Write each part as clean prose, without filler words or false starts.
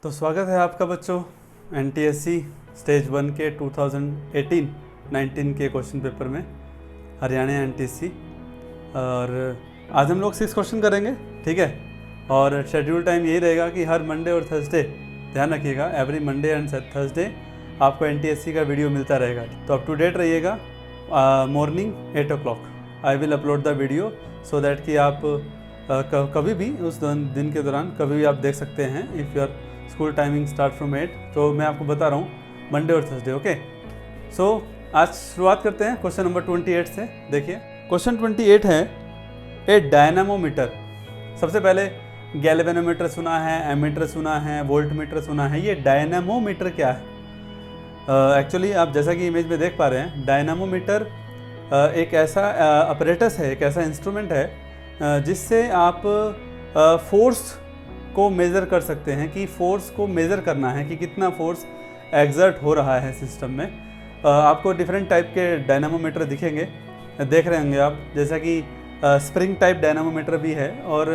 तो स्वागत है आपका बच्चों एनटीएससी स्टेज 1 के 2018-19 के क्वेश्चन पेपर में हरियाणा एनटीएससी। और आज हम लोग 6 क्वेश्चन करेंगे, ठीक है। और शेड्यूल टाइम यही रहेगा कि हर मंडे और थर्सडे, ध्यान रखिएगा, एवरी मंडे एंड थर्सडे आपको एनटीएससी का वीडियो मिलता रहेगा। तो अप टू डेट रहिएगा। Morning 8 o'clock I will upload the video so that कि आप कभी भी उस दिन के दौरान कभी भी आप देख सकते हैं। If your school timing start from 8, तो मैं आपको बता रहा हूँ मंडे और थर्सडे, ओके। सो आज शुरुआत करते हैं क्वेश्चन नंबर 28 से। देखिए क्वेश्चन 28 है, ए डायनामोमीटर। सबसे पहले गैल्वेनोमीटर सुना है, एमीटर सुना है, वोल्टमीटर सुना है, ये डायनामोमीटर क्या है? एक्चुअली आप जैसा कि इमेज में देख पा रहे हैं, डायनामोमीटर एक ऐसा अपरेटस है, एक ऐसा इंस्ट्रूमेंट है जिससे आप फोर्स को मेज़र कर सकते हैं कि फोर्स को मेज़र करना है कि कितना फोर्स एग्जर्ट हो रहा है सिस्टम में। आपको डिफरेंट टाइप के डायनामोमीटर दिखेंगे, देख रहे होंगे आप, जैसा कि स्प्रिंग टाइप डायनामोमीटर भी है। और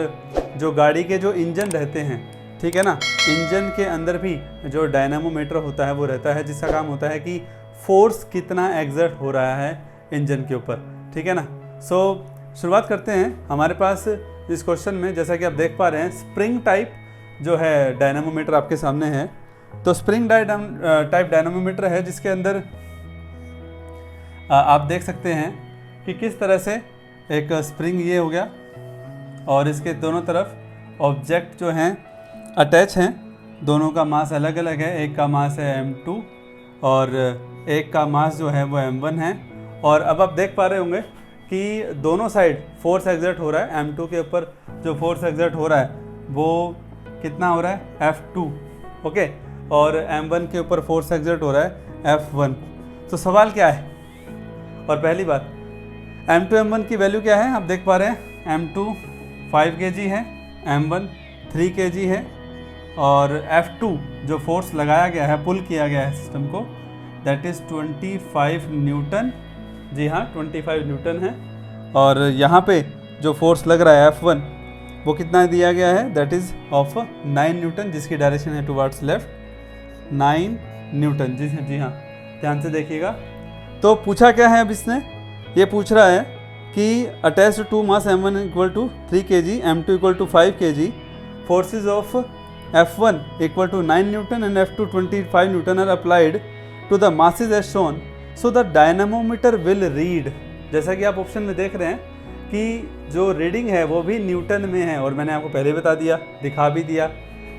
जो गाड़ी के जो इंजन रहते हैं, ठीक है ना, इंजन के अंदर भी जो डायनामोमीटर होता है वो रहता है, जिसका काम होता है कि फोर्स कितना एग्जर्ट हो रहा है इंजन के ऊपर, ठीक है ना। सो शुरुआत करते हैं। हमारे पास इस क्वेश्चन में जैसा कि आप देख पा रहे हैं, स्प्रिंग टाइप जो है डायनामोमीटर आपके सामने है। तो स्प्रिंग टाइप डायनामोमीटर है जिसके अंदर आप देख सकते हैं कि किस तरह से एक स्प्रिंग ये हो गया और इसके दोनों तरफ ऑब्जेक्ट जो हैं अटैच हैं। दोनों का मास अलग अलग है, एक का मास है m2 और एक का मास जो है वो m1 है। और अब आप देख पा रहे होंगे कि दोनों साइड फोर्स एग्जर्ट हो रहा है। m2 के ऊपर जो फोर्स एग्जर्ट हो रहा है वो कितना हो रहा है, F2, ओके। और m1 के ऊपर फोर्स एग्जर्ट हो रहा है F1। तो सवाल क्या है? और पहली बात, m2 m1 की वैल्यू क्या है? आप देख पा रहे हैं m2 5 kg है, m1 3 kg है। और F2 जो फोर्स लगाया गया है, पुल किया गया है सिस्टम को, दैट इज़ 25 न्यूटन। जी हाँ, 25 न्यूटन है। और यहाँ पे जो फोर्स लग रहा है F1 वो कितना दिया गया है, दैट इज़ ऑफ 9 न्यूटन, जिसकी डायरेक्शन है टुवर्ड्स लेफ्ट, 9 न्यूटन। जी हाँ, ध्यान से देखिएगा। तो पूछा क्या है अब इसने? ये पूछ रहा है कि attached to mass m1 equal to 3 kg, m2 equal to 5 kg, forces of F1 equal to 9 newton and F2 25 newton are applied to the masses as shown, so the dynamometer will read. जैसा कि आप option में देख रहे हैं कि जो reading है वो भी न्यूटन में है। और मैंने आपको पहले बता दिया, दिखा भी दिया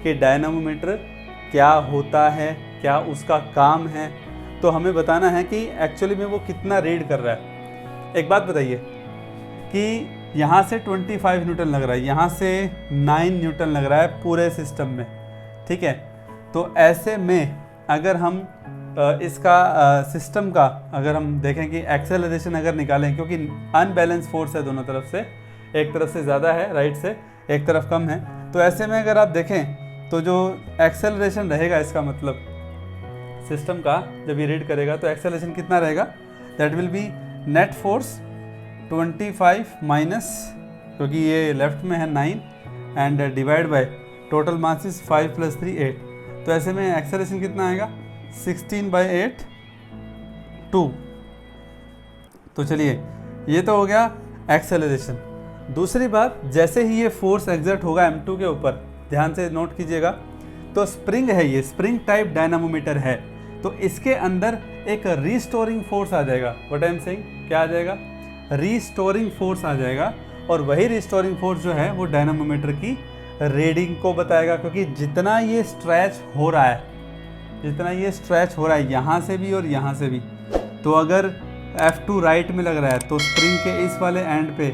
कि डायनामोमीटर क्या होता है, क्या उसका काम है। तो हमें बताना है कि एक्चुअली में वो कितना रीड कर रहा है। एक बात बताइए कि यहाँ से 25 न्यूटन लग रहा है, यहाँ से 9 न्यूटन लग रहा है पूरे सिस्टम में, ठीक है। तो ऐसे में अगर हम इसका सिस्टम का अगर हम देखें कि एक्सेलरेशन अगर निकालें, क्योंकि अनबैलेंस फोर्स है दोनों तरफ से, एक तरफ से ज़्यादा है राइट से, एक तरफ कम है। तो ऐसे में अगर आप देखें तो जो एक्सेलरेशन रहेगा, इसका मतलब सिस्टम का जब ये रीड करेगा तो एक्सेलरेशन कितना रहेगा, that will be net force 25 minus, क्योंकि ये लेफ्ट में है 9 and divide by total mass is 5 + 3 8। तो ऐसे में एक्सेलरेशन कितना आएगा, 16/8 2। तो चलिए, ये तो हो गया एक्सेलरेशन। दूसरी बात, जैसे ही ये फोर्स एग्जर्ट होगा m2 के ऊपर, ध्यान से नोट कीजिएगा, तो स्प्रिंग है, ये स्प्रिंग टाइप डायनामोमीटर है, तो इसके अंदर एक रीस्टोरिंग फोर्स आ जाएगा। व्हाट आई एम सेइंग, क्या आ जाएगा, रीस्टोरिंग फोर्स आ जाएगा। और वही रीस्टोरिंग फोर्स जो है वो डायनामोमीटर की रीडिंग को बताएगा, क्योंकि जितना ये स्ट्रेच हो रहा है, जितना ये स्ट्रेच हो रहा है यहाँ से भी और यहाँ से भी, तो अगर F2 राइट में लग रहा है तो स्प्रिंग के इस वाले एंड पे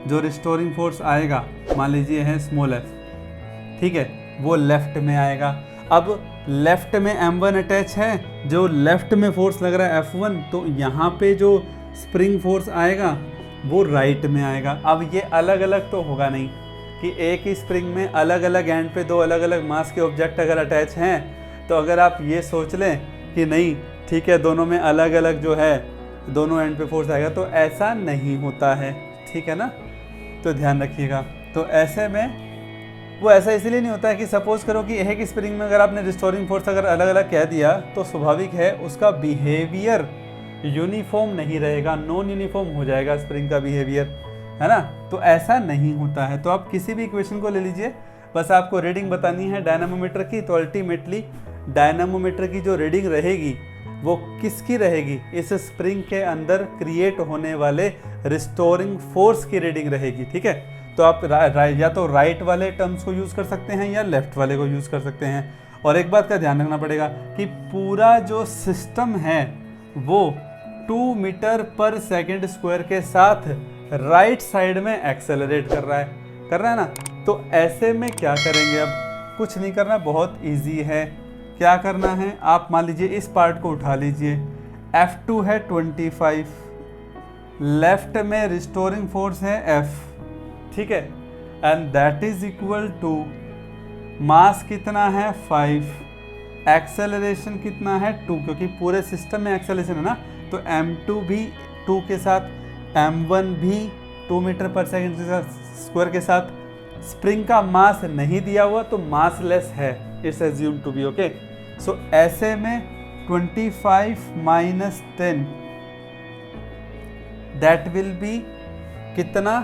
जो रिस्टोरिंग फोर्स आएगा, मान लीजिए है स्मॉल f, ठीक है, वो लेफ्ट में आएगा। अब लेफ्ट में m1 अटैच है, जो लेफ्ट में फोर्स लग रहा है F1, तो यहाँ पे जो स्प्रिंग फोर्स आएगा वो राइट में आएगा। अब ये अलग अलग तो होगा नहीं कि एक ही स्प्रिंग में अलग अलग एंड पे दो अलग अलग मास के ऑब्जेक्ट अगर अटैच हैं, तो अगर आप ये सोच लें कि नहीं ठीक है दोनों में अलग अलग जो है दोनों एंड पे फोर्स आएगा, तो ऐसा नहीं होता है, ठीक है ना। तो ध्यान रखिएगा। तो ऐसे में वो ऐसा इसलिए नहीं होता है कि सपोज करो कि एक स्प्रिंग में अगर आपने रिस्टोरिंग फोर्स अगर अलग अलग कह दिया तो स्वाभाविक है उसका बिहेवियर यूनिफॉर्म नहीं रहेगा, नॉन यूनिफॉर्म हो जाएगा स्प्रिंग का बिहेवियर, है ना। तो ऐसा नहीं होता है। तो आप किसी भी इक्वेशन को ले लीजिए, बस आपको रीडिंग बतानी है डायनामोमीटर की, तो अल्टीमेटली डायनामोमीटर की जो रीडिंग रहेगी वो किसकी रहेगी, इस स्प्रिंग के अंदर क्रिएट होने वाले रिस्टोरिंग फोर्स की रीडिंग रहेगी। ठीक है, तो आप या तो राइट वाले टर्म्स को यूज़ कर सकते हैं या लेफ्ट वाले को यूज़ कर सकते हैं। और एक बात का ध्यान रखना पड़ेगा कि पूरा जो सिस्टम है वो 2 मीटर पर सेकेंड स्क्वायर के साथ राइट साइड में एक्सेलरेट कर रहा है ना। तो ऐसे में क्या करेंगे, अब कुछ नहीं करना, बहुत इजी है। क्या करना है, आप मान लीजिए इस पार्ट को उठा लीजिए, F2 है 25, लेफ्ट में रिस्टोरिंग फोर्स है F, ठीक है, and that is equal to mass कितना है 5, एक्सेलरेशन कितना है 2, क्योंकि पूरे सिस्टम में एक्सेलरेशन है ना, तो m2 भी 2 के साथ, m1 भी 2 मीटर पर सेकेंड स्क्वायर के साथ। स्प्रिंग का मास नहीं दिया हुआ तो मास लेस है, it's assume to be okay. So ऐसे में 25 माइनस 10 दैट विल बी कितना,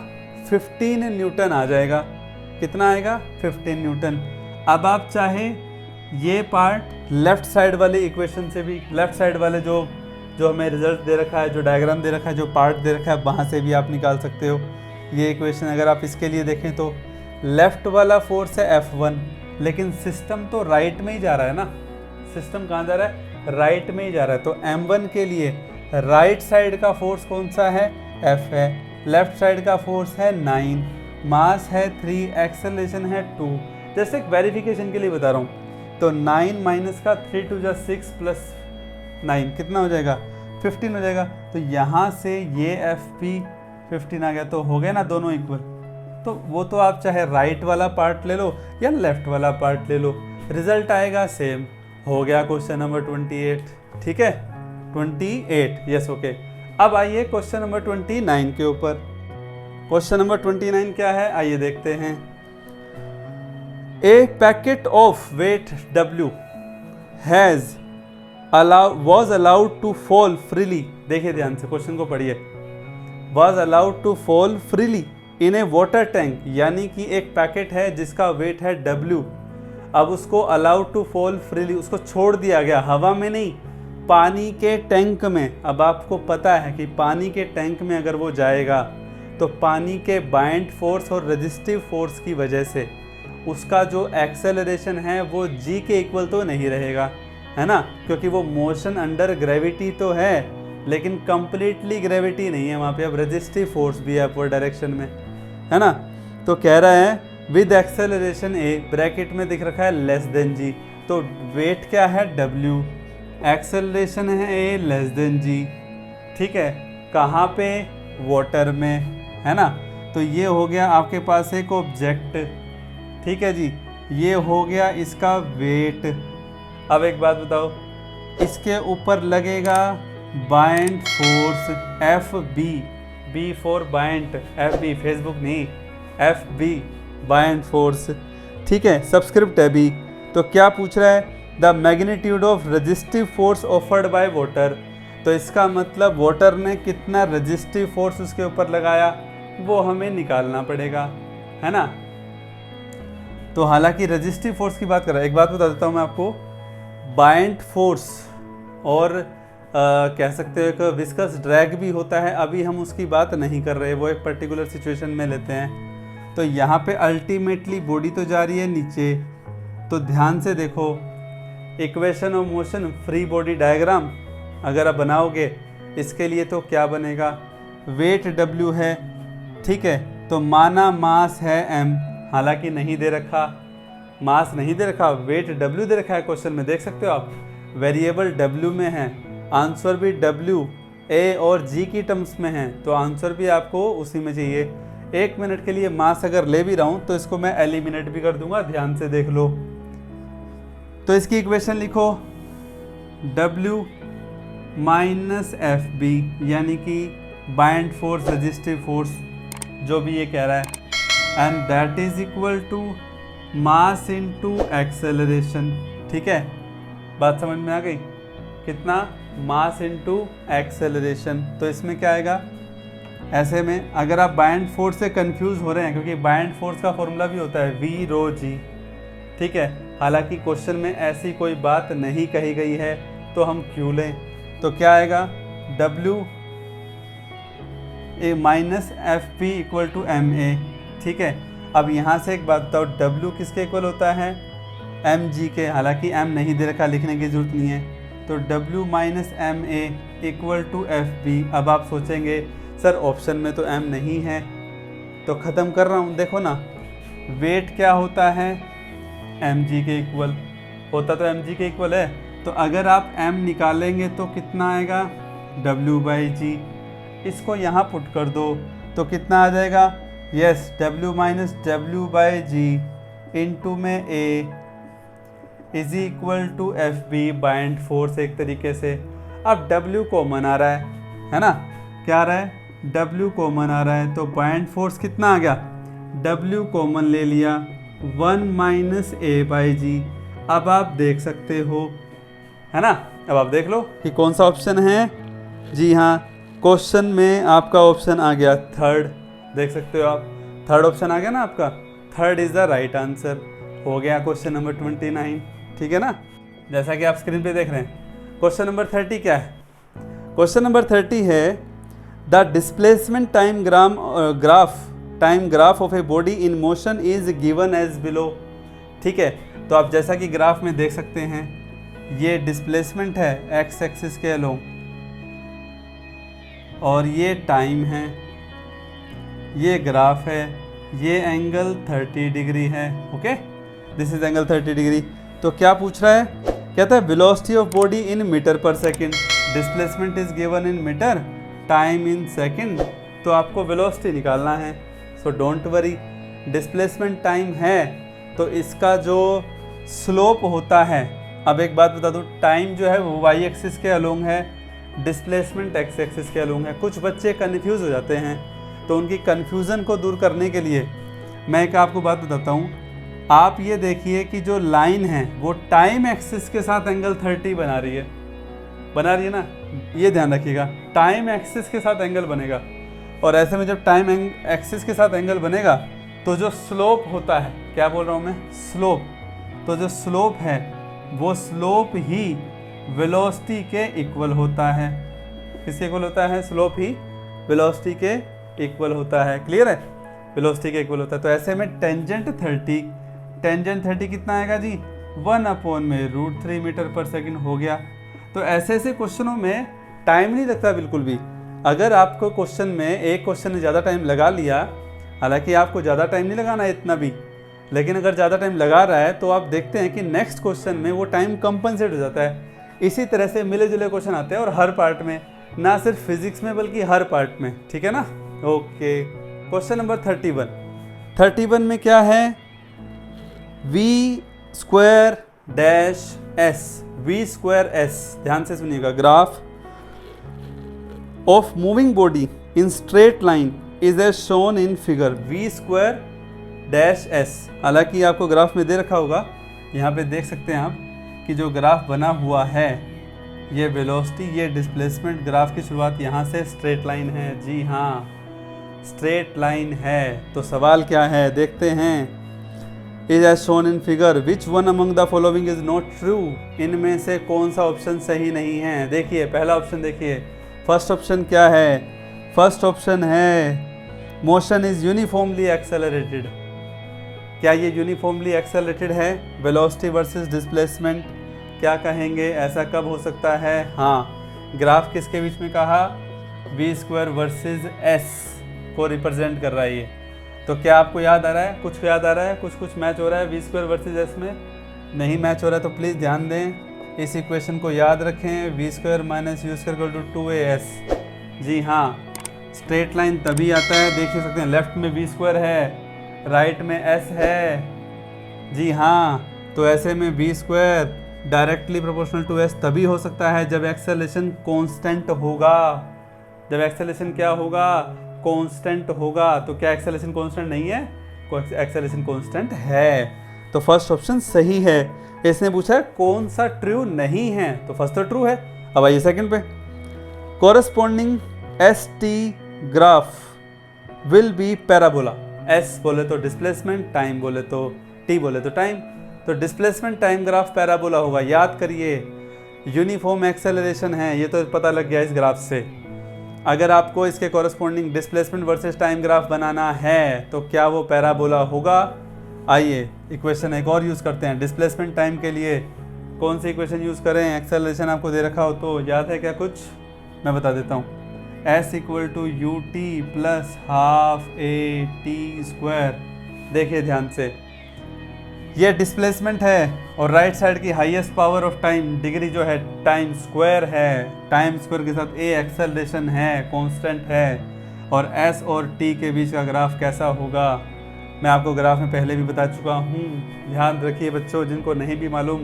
15 न्यूटन आ जाएगा। कितना आएगा, 15 न्यूटन। अब आप चाहे ये पार्ट लेफ्ट साइड वाले इक्वेशन से भी, लेफ्ट साइड वाले जो हमें रिजल्ट दे रखा है, जो डायग्राम दे रखा है, जो पार्ट दे रखा है, वहाँ से भी आप निकाल सकते हो ये इक्वेशन। अगर आप इसके लिए देखें तो लेफ्ट वाला फोर्स है F1, लेकिन सिस्टम तो राइट में ही जा रहा है ना, सिस्टम कहाँ जा रहा है, राइट में ही जा रहा है। तो M1 के लिए राइट साइड का फोर्स कौन सा है, F है, लेफ्ट साइड का फोर्स है 9, मास है 3, एक्सेलरेशन है 2। जैसे एक वेरिफिकेशन के लिए बता रहा हूँ, तो 9 माइनस का 3 टू जा 6 प्लस 9 कितना हो जाएगा, 15 हो जाएगा। तो यहाँ से ये FP 15 आ गया, तो हो गया ना दोनों इक्वल। तो वो तो आप चाहे राइट वाला पार्ट ले लो या लेफ्ट वाला पार्ट ले लो, रिजल्ट आएगा सेम। हो गया क्वेश्चन नंबर 28, ठीक है, 28, यस ओके। अब आइए क्वेश्चन नंबर 29 के ऊपर। क्वेश्चन नंबर 29 क्या है, आइए देखते हैं। A packet of weight W was allowed to fall freely, देखिए ध्यान से क्वेश्चन को पढ़िए, was allowed to fall freely in a water tank, यानी कि एक पैकेट है जिसका वेट है W, अब उसको allowed to fall freely, उसको छोड़ दिया गया, हवा में नहीं, पानी के टैंक में। अब आपको पता है कि पानी के टैंक में अगर वो जाएगा तो पानी के बाइंड फोर्स और रेजिस्टिव फोर्स की वजह से उसका जो एक्सेलरेशन है वो G के इक्वल तो नहीं रहेगा, है ना, क्योंकि वो मोशन अंडर ग्रेविटी तो है लेकिन कंप्लीटली ग्रेविटी नहीं है वहाँ पे, अब रेजिस्टिव फोर्स भी है अपवर्ड डायरेक्शन में, है ना। तो कह रहा है विद एक्सेलरेशन A, ब्रैकेट में दिख रखा है लेस देन G, तो वेट क्या है W, एक्सेलरेशन है A लेस देन G, ठीक है, कहाँ पे, वाटर में, है ना। तो ये हो गया आपके पास एक ऑब्जेक्ट, ठीक है जी, ये हो गया इसका वेट। अब एक बात बताओ, इसके ऊपर लगेगा bind force FB, B for bind, FB Facebook नहीं, FB बाइंड फोर्स, ठीक है, सबस्क्रिप्ट है B। तो क्या पूछ रहा है, the magnitude of resistive force offered by water, तो इसका मतलब वाटर ने कितना रेजिस्टिव फोर्स उसके ऊपर लगाया वो हमें निकालना पड़ेगा, है ना। तो हालांकि रेजिस्टिव फोर्स की बात कर रहा है, एक बात बता देता हूँ मैं आपको, बाइंड फोर्स और कह सकते हो एक विस्कस ड्रैग भी होता है, अभी हम उसकी बात नहीं कर रहे, वो एक पर्टिकुलर सिचुएशन में लेते हैं। तो यहाँ पे अल्टीमेटली बॉडी तो जा रही है नीचे, तो ध्यान से देखो, equation of motion free body diagram अगर आप बनाओगे इसके लिए तो क्या बनेगा, वेट W है, ठीक है, तो माना मास है M, हालांकि नहीं दे रखा, मास नहीं दे रखा, वेट W दे रखा है क्वेश्चन में, देख सकते हो आप, वेरिएबल W में है, आंसर भी W, A और G की टर्म्स में है, तो आंसर भी आपको उसी में चाहिए। 1 मिनट के लिए मास अगर ले भी रहा हूँ तो इसको मैं एलिमिनेट भी कर दूंगा, ध्यान से देख लो। तो इसकी इक्वेशन लिखो, W माइनस FB, यानी कि बाइंड फोर्स रेजिस्टिव फोर्स जो भी ये कह रहा है, and that is equal to mass into acceleration. ठीक है, बात समझ में आ गई? कितना? Mass into acceleration. तो इसमें क्या आएगा? ऐसे में अगर आप बाइंड फोर्स से कंफ्यूज हो रहे हैं, क्योंकि बाइंड फोर्स का फॉर्मूला भी होता है वी रो जी, ठीक है, हालांकि क्वेश्चन में ऐसी कोई बात नहीं कही गई है तो हम क्यों लें? तो क्या आएगा? W A minus F P equal to M A. ठीक है, अब यहाँ से एक बात बताओ, W किसके इक्वल होता है? एम जी के, हालांकि M नहीं दे रखा, लिखने की जरूरत नहीं है। तो W minus M A equal to F P. अब आप सोचेंगे सर ऑप्शन में तो M नहीं है, तो ख़त्म कर रहा हूँ। देखो ना, वेट क्या होता है? mg के इक्वल होता, तो mg के इक्वल है। तो अगर आप m निकालेंगे तो कितना आएगा? w by G. इसको यहाँ पुट कर दो तो कितना आ जाएगा? Yes, w minus W by G into में a is equal to F B buoyant force एक तरीके से। अब w कॉमन आ रहा है ना? क्या आ रहा है? w कॉमन आ रहा है, तो बाइंड फोर्स कितना आ गया? w कॉमन ले लिया, 1 माइनस ए बाई जी। अब आप देख सकते हो, है ना? अब आप देख लो कि कौन सा ऑप्शन है। जी हाँ, क्वेश्चन में आपका ऑप्शन आ गया थर्ड। देख सकते हो आप, थर्ड ऑप्शन आ गया ना आपका। Third is the right answer. हो गया क्वेश्चन नंबर 29। ठीक है ना, जैसा कि आप स्क्रीन पे देख रहे हैं। क्वेश्चन नंबर 30 क्या है? क्वेश्चन नंबर 30 है the displacement time graph of a body in motion is given as below. ठीक है, तो आप जैसा कि ग्राफ में देख सकते हैं, ये डिस्प्लेसमेंट है एक्स एक्सिस के अलोंग, और ये टाइम है, ये ग्राफ है, ये एंगल 30 डिग्री है। Okay, this is angle 30 degree. तो क्या पूछ रहा है? कहता है velocity of body in metre per second, displacement is given in metre, time in second. तो आपको वेलोसिटी निकालना है। So don't worry, displacement time है तो इसका जो स्लोप होता है, अब एक बात बता दूं, टाइम जो है वो वाई एक्सिस के अलोंग है, डिस्प्लेसमेंट एक्स एक्सिस के अलोंग है। कुछ बच्चे कन्फ्यूज़ हो जाते हैं, तो उनकी कन्फ्यूज़न को दूर करने के लिए मैं एक आपको बात बताता हूँ। आप ये देखिए कि जो लाइन है वो टाइम एक्सिस के साथ एंगल 30 बना रही है ना, ये ध्यान रखिएगा, टाइम एक्सिस के साथ एंगल बनेगा। और ऐसे में जब टाइम एक्सिस के साथ एंगल बनेगा तो जो स्लोप होता है, क्या बोल रहा हूँ मैं? स्लोप। तो जो स्लोप है वो स्लोप ही वेलोसिटी के इक्वल होता है। किसके इक्वल होता है? स्लोप ही वेलोसिटी के इक्वल होता है। क्लियर है? वेलोसिटी के इक्वल होता है। तो ऐसे में टेंजेंट 30 कितना आएगा जी? 1/√3 मीटर पर सेकेंड हो गया। तो ऐसे ऐसे क्वेश्चनों में टाइम नहीं लगता बिल्कुल भी। अगर आपको क्वेश्चन में एक क्वेश्चन ने ज़्यादा टाइम लगा लिया, हालांकि आपको ज़्यादा टाइम नहीं लगाना है इतना भी, लेकिन अगर ज़्यादा टाइम लगा रहा है तो आप देखते हैं कि नेक्स्ट क्वेश्चन में वो टाइम कंपनसेट हो जाता है। इसी तरह से मिले जुले क्वेश्चन आते हैं, और हर पार्ट में, ना सिर्फ फिजिक्स में बल्कि हर पार्ट में। ठीक है ना? ओके, क्वेश्चन नंबर 31 में क्या है? V square dash S, V square S, ध्यान से सुनिएगा, graph of moving body in straight line is as shown in figure V square dash S. हालांकि आपको ग्राफ में दे रखा होगा, यहाँ पे देख सकते हैं आप कि जो ग्राफ बना हुआ है, ये वेलोसिटी, ये डिस्प्लेसमेंट, ग्राफ की शुरुआत यहाँ से स्ट्रेट लाइन है। जी हाँ, स्ट्रेट लाइन है। तो सवाल क्या है देखते हैं। Is as shown in figure which one among the following is not true. इनमें से कौन सा ऑप्शन सही नहीं है? देखिए पहला ऑप्शन देखिए, फर्स्ट ऑप्शन क्या है? फर्स्ट ऑप्शन है मोशन इज यूनिफॉर्मली एक्सेलरेटेड। क्या ये यूनिफॉर्मली एक्सेलरेटेड है? वेलोसिटी वर्सेस डिस्प्लेसमेंट, क्या कहेंगे? ऐसा कब हो सकता है? हाँ, ग्राफ किसके बीच में कहा? वी स्क्वायर वर्सेस एस को रिप्रेजेंट कर रहा है ये। तो क्या आपको याद आ रहा है? कुछ याद आ रहा है? कुछ मैच हो रहा है वी स्क्वायर वर्सेस एस में? नहीं मैच हो रहा है तो प्लीज़ ध्यान दें, इस इक्वेशन को याद रखें, V square minus U square equal to 2as। जी हाँ, स्ट्रेट लाइन तभी आता है, देख सकते हैं लेफ्ट में वी स्क्वायर है, राइट में एस है। जी हाँ, तो ऐसे में V square directly proportional to S तभी हो सकता है जब एक्सेलरेशन कांस्टेंट होगा। जब एक्सेलरेशन क्या होगा? कांस्टेंट होगा। तो क्या एक्सेलरेशन कांस्टेंट नहीं है? एक्सेलरेशन कांस्टेंट है। तो फर्स्ट ऑप्शन सही है। इसने पूछा कौन सा ट्रू नहीं है, तो फर्स्ट तो ट्रू है। अब आइए सेकंड पे, corresponding S T graph will be parabola. S बोले तो डिस्प्लेसमेंट, टाइम बोले तो टी बोले तो टाइम, तो डिस्प्लेसमेंट टाइम ग्राफ पैराबोला होगा। याद करिए यूनिफॉर्म एक्सेलरेशन है, ये तो पता लग गया इस ग्राफ से। अगर आपको इसके corresponding displacement versus time graph बनाना है तो क्या वो पैराबोला होगा? आइए इक्वेशन एक और यूज़ करते हैं। डिस्प्लेसमेंट टाइम के लिए कौन सी इक्वेशन यूज़ करें? एक्सेलरेशन आपको दे रखा हो तो याद है क्या कुछ? मैं बता देता हूँ, S equal to U T plus half A T square. देखिए ध्यान से, ये डिस्प्लेसमेंट है और राइट साइड की highest power of time degree जो है टाइम स्क्वायर है, टाइम स्क्वायर के साथ ए एक्सेलरेशन है, कांस्टेंट है, और एस और टी के बीच का ग्राफ कैसा होगा मैं आपको ग्राफ में पहले भी बता चुका हूँ। ध्यान रखिए बच्चों, जिनको नहीं भी मालूम,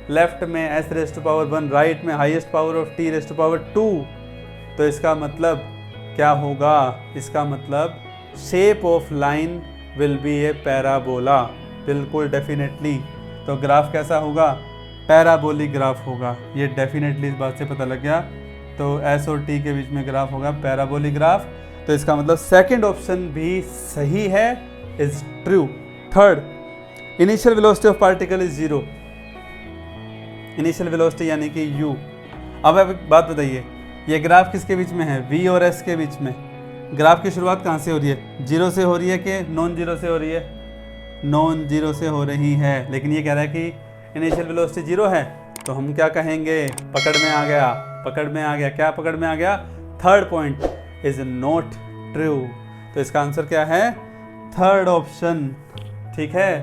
लेफ्ट में S raised to power 1, right में highest power of T raised to power 2, तो इसका मतलब क्या होगा? इसका मतलब shape of line will be a parabola, बिल्कुल डेफिनेटली। तो ग्राफ कैसा होगा? पैराबोलिक ग्राफ होगा। ये डेफिनेटली इस बात से पता लग गया। तो एस और टी के बीच में ग्राफ होगा पैराबोलिक ग्राफ। तो इसका मतलब सेकंड ऑप्शन भी सही है, is true. Third, initial velocity of particle is 0। Initial velocity यानी कि u। अब एक बात बताइए, ये ग्राफ किसके बीच में है? v और s के बीच में। ग्राफ की शुरुआत कहाँ से हो रही है? 0 से हो रही है कि नॉन जीरो से हो रही है? नॉन जीरो से हो रही है, लेकिन ये कह रहा है कि इनिशियल वेलोसिटी 0 है, तो हम क्या कहेंगे? पकड़ में आ गया, पकड़ में आ गया। क्या पकड़ में आ गया? Third point is not true. तो इसका आंसर क्या है? Third option. ठीक है,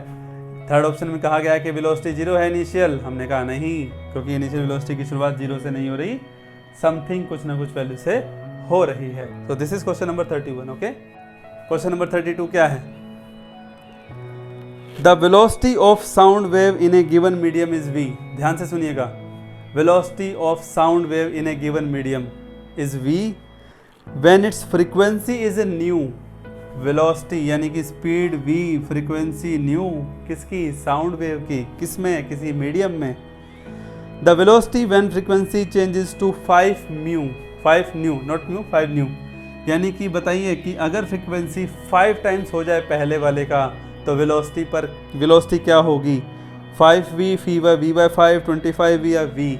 थर्ड ऑप्शन में कहा गया है कि वेलोसिटी 0 है इनिशियल। हमने कहा नहीं, क्योंकि इनिशियल वेलोसिटी की शुरुआत 0 से नहीं हो रही, समथिंग कुछ ना कुछ वैल्यू से हो रही है। तो this is question number 31। Okay, question number 32 क्या है? The velocity of sound wave in a given medium is v। ध्यान से सुनिएगा, velocity of sound wave in a given medium is v when its frequency is a nu. Velocity यानी कि speed v, frequency nu, किसकी? Sound wave की। किसमें? किसी medium में। The velocity when frequency changes to 5 mu, 5 new, not mu, 5 new. यानी कि बताइए कि अगर फ्रीक्वेंसी 5 टाइम्स हो जाए पहले वाले का, तो वेलोसिटी क्या होगी? 5v v/5, 25v या v।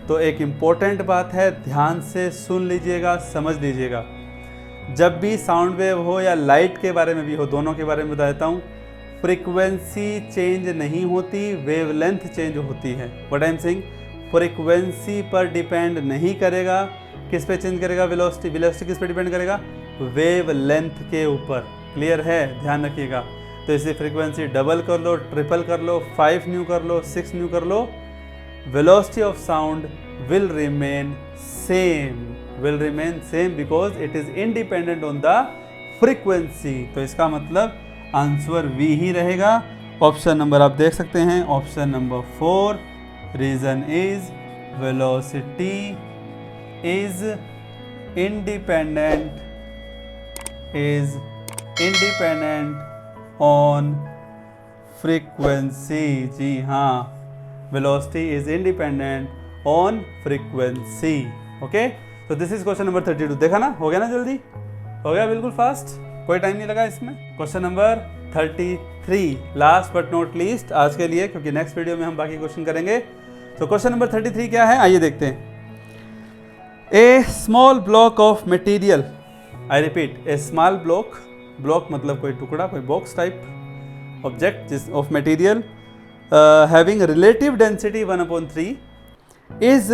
तो एक इम्पोर्टेंट बात है, ध्यान से सुन लीजिएगा, समझ लीजिएगा। जब भी साउंड वेव हो या लाइट के बारे में भी हो, दोनों के बारे में बता देता हूँ, फ्रीक्वेंसी चेंज नहीं होती, वेवलेंथ चेंज होती है। What I am saying, frequency पर डिपेंड नहीं करेगा। किस पे चेंज करेगा? वेलोसिटी। वेलोसिटी किस पे डिपेंड करेगा? वेवलेंथ के ऊपर। क्लियर है? ध्यान रखिएगा। तो इसे फ्रीक्वेंसी डबल कर लो, ट्रिपल कर लो, 5 न्यू कर लो, 6 न्यू कर लो, velocity of sound will remain same, because it is independent on the frequency. तो इसका मतलब आंसर V ही रहेगा। ऑप्शन नंबर आप देख सकते हैं, option number 4। Reason is velocity is independent on frequency. जी हाँ, velocity is independent on frequency. Okay, तो दिस इज क्वेश्चन नंबर 32। देखा ना, हो गया ना, जल्दी हो गया, बिल्कुल फास्ट, कोई टाइम नहीं लगा इसमें। Question number 33, last but not least आज के लिए, क्योंकि नेक्स्ट वीडियो में हम बाकी क्वेश्चन करेंगे। तो क्वेश्चन नंबर 33 क्या है, आइए देखते हैं। A small block of material, I repeat, a small block, block मतलब कोई टुकड़ा, कोई box type object of material having relative density 1/3 is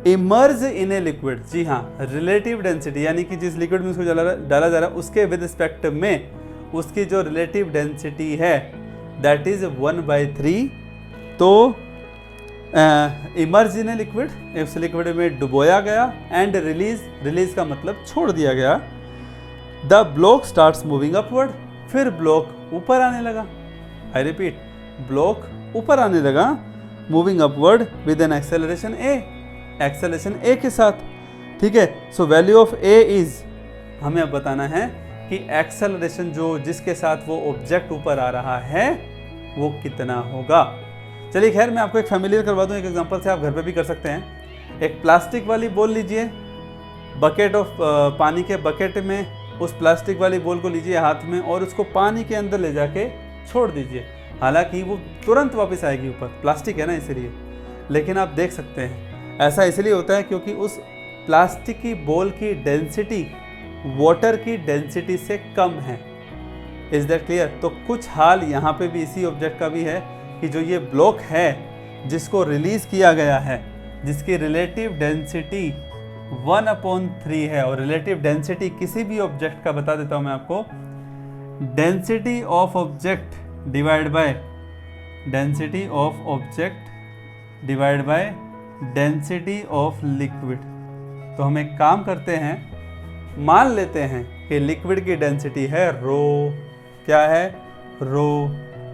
immerse in a liquid. जी हाँ, रिलेटिव डेंसिटी यानी कि जिस लिक्विड में उसको डाला जा रहा है उसके विद रिस्पेक्ट में उसकी जो रिलेटिव डेंसिटी है दैट इज 1/3। तो इमर्ज इन ए लिक्विड, उस लिक्विड में डुबोया गया, एंड रिलीज का मतलब छोड़ दिया गया। The block starts moving upward, फिर ब्लॉक ऊपर आने लगा। आई रिपीट, ब्लॉक ऊपर आने लगा, moving upward with an acceleration A, acceleration A के साथ। ठीक है, so value of A is, हमें अब बताना है कि एक्सेलरेशन जो जिसके साथ वो ऑब्जेक्ट ऊपर आ रहा है वो कितना होगा। चलिए खैर मैं आपको एक फैमिलियर करवा दूँ, एक एग्जांपल से आप घर पे भी कर सकते हैं। एक प्लास्टिक वाली बॉल लीजिए, बकेट ऑफ पानी के बकेट में उस प्लास्टिक वाली बॉल को लीजिए हाथ में और उसको पानी के अंदर ले जाके छोड़ दीजिए। हालांकि वो तुरंत वापस आएगी ऊपर, प्लास्टिक है ना इसलिए, लेकिन आप देख सकते हैं ऐसा इसलिए होता है क्योंकि उस प्लास्टिक की बॉल की डेंसिटी वाटर की डेंसिटी से कम है। Is that clear? तो कुछ हाल यहाँ पे भी इसी ऑब्जेक्ट का भी है कि जो ये ब्लॉक है जिसको रिलीज किया गया है, जिसकी रिलेटिव डेंसिटी 1/3 है, और रिलेटिव डेंसिटी किसी भी ऑब्जेक्ट का बता देता हूँ मैं आपको, density of object divide by density of object divide by density of liquid. तो हम एक काम करते हैं, मान लेते हैं कि लिक्विड की डेंसिटी है रो, क्या है रो,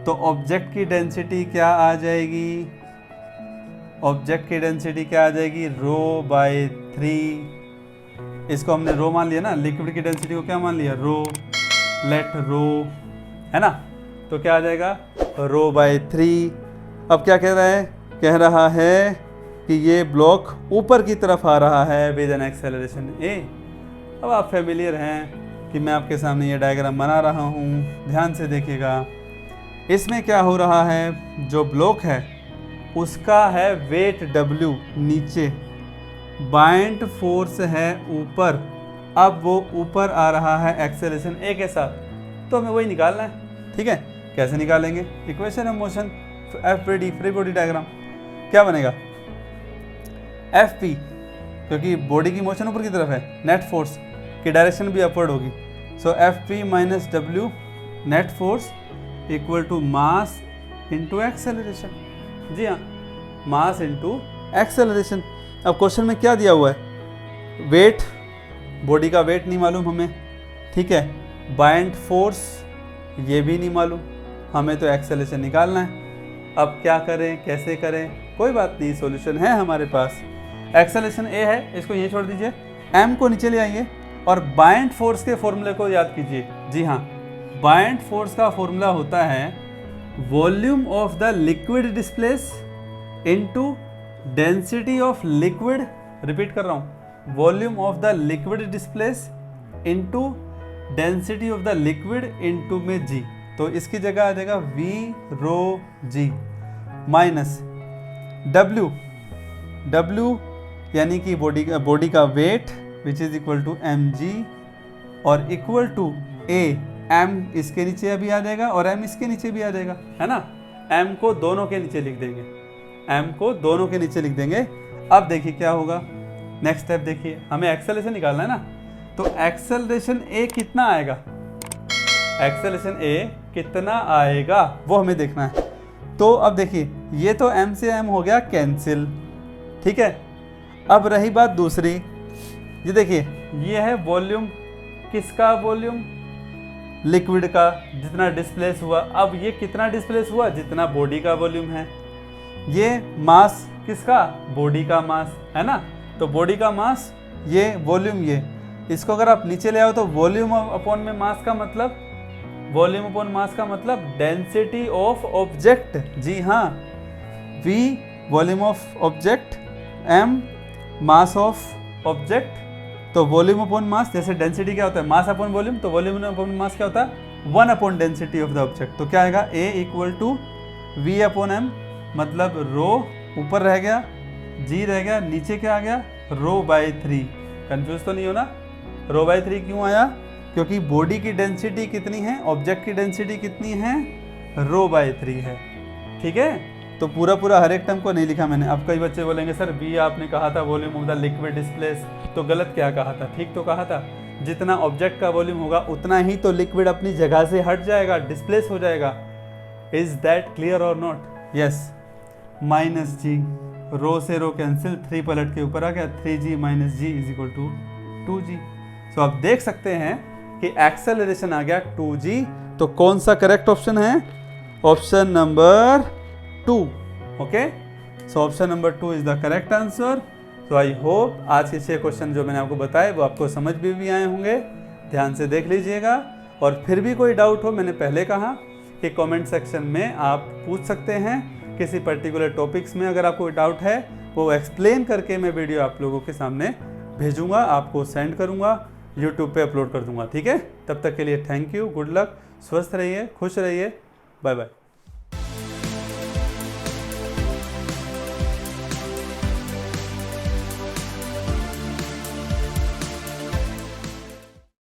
तो ऑब्जेक्ट की डेंसिटी क्या आ जाएगी, ऑब्जेक्ट की डेंसिटी क्या आ जाएगी, रो बाय 3। इसको हमने रो मान लिया ना, लिक्विड की डेंसिटी को क्या मान लिया, रो, लेट रो, है ना, तो क्या आ जाएगा रो बाय 3। अब क्या कह रहा है, कह रहा है कि ये ब्लॉक ऊपर की तरफ आ रहा है विद एन एक्सेलरेशन ए। अब आप फैमिलियर हैं कि मैं आपके सामने ये डायग्राम बना रहा हूँ, ध्यान से देखिएगा। इसमें क्या हो रहा है, जो ब्लॉक है उसका है वेट W नीचे, बाइंड फोर्स है ऊपर, अब वो ऊपर आ रहा है एक्सेलरेशन ए के साथ, तो हमें वही निकालना है। ठीक है, कैसे निकालेंगे, equation of motion FPD free body diagram, क्या बनेगा FP, क्योंकि बॉडी की मोशन ऊपर की तरफ है, नेट फोर्स की डायरेक्शन भी अपवर्ड होगी, so FP minus W net force equal to mass into acceleration. जी हाँ, मास इंटू एक्सेलरेशन। अब क्वेश्चन में क्या दिया हुआ है, वेट, बॉडी का वेट नहीं मालूम हमें, ठीक है, बाइंड फोर्स ये भी नहीं मालूम, हमें तो एक्सेलरेशन निकालना है। अब क्या करें, कैसे करें, कोई बात नहीं, सॉल्यूशन है हमारे पास। एक्सेलरेशन ए है, इसको ये छोड़ दीजिए, एम को नीचे ले आइए और बाइंड फोर्स के फॉर्मूले को याद कीजिए। जी हाँ, बाइंड फोर्स का फॉर्मूला होता है volume of the liquid displace into density of liquid, repeat कर रहा हूँ, volume of the liquid displace into density of the liquid into में जी, तो इसकी जगह आ जाएगा V rho G minus W यानी कि बॉडी का weight which is equal to mg और इक्वल टू A, m इसके नीचे अभी आ जाएगा और m इसके नीचे भी आ जाएगा, है ना, m को दोनों के नीचे लिख देंगे, m को दोनों के नीचे लिख देंगे। अब देखिए क्या होगा, नेक्स्ट स्टेप देखिए, हमें एक्सेलरेशन निकालना है ना, तो एक्सेलरेशन A कितना आएगा, एक्सेलरेशन A कितना आएगा वो हमें देखना है। तो अब देखिए ये तो m से m हो गया कैंसिल, ठीक है। अब रही बात दूसरी, ये देखिए ये है वॉल्यूम, किसका वॉल्यूम, लिक्विड का, जितना डिस्प्लेस हुआ। अब ये कितना डिस्प्लेस हुआ, जितना बॉडी का वॉल्यूम है। ये मास किसका, बॉडी का मास, है ना, तो बॉडी का मास, ये वॉल्यूम, ये इसको अगर आप नीचे ले आओ तो वॉल्यूम अपॉन में मास का मतलब, वॉल्यूम अपॉन मास का मतलब डेंसिटी ऑफ ऑब्जेक्ट। जी हाँ, V volume of object, M mass of object, तो वॉल्यूम अपॉन मास, जैसे डेंसिटी क्या होता है मास अपॉन वॉल्यूम, तो वॉल्यूम अपॉन मास क्या होता है 1 upon density of the object. तो क्या आएगा A equal to V upon M, मतलब रो ऊपर रह गया, G रह गया, नीचे क्या आ गया रो बाई 3। कंफ्यूज तो नहीं हो ना, रो बाई 3 क्यों आया, क्योंकि बॉडी की डेंसिटी कितनी है, ऑब्जेक्ट की डेंसिटी कितनी है, रो बाई 3 है। ठीक है, तो पूरा हर एक टर्म को नहीं लिखा मैंने। अब कई बच्चे बोलेंगे सर V आपने कहा था volume of the liquid displace, तो गलत क्या कहा था, ठीक तो कहा था, जितना ऑब्जेक्ट का वॉल्यूम होगा उतना ही तो लिक्विड अपनी जगह से हट जाएगा, डिस्प्लेस हो जाएगा। इज दैट क्लियर और नॉट, यस। माइनस जी, रो से रो कैंसिल, 3 पलट के ऊपर आ गया, 3g minus G is equal to 2g। तो आप देख सकते हैं कि एक्सेलरेशन आ गया 2g। तो कौन सा करेक्ट ऑप्शन है, option number 2। Okay, so option number 2 is the correct answer. तो आई होप आज के 6 क्वेश्चन जो मैंने आपको बताए वो आपको समझ भी आए होंगे, ध्यान से देख लीजिएगा। और फिर भी कोई डाउट हो, मैंने पहले कहा कि कमेंट सेक्शन में आप पूछ सकते हैं। किसी पर्टिकुलर टॉपिक्स में अगर आपको डाउट है वो एक्सप्लेन करके मैं वीडियो आप लोगों के सामने भेजूंगा, आपको सेंड करूंगा, यूट्यूब पे अपलोड कर दूंगा। ठीक है, तब तक के लिए थैंक यू, गुड लक, स्वस्थ रहिए, खुश रहिए, बाय बाय।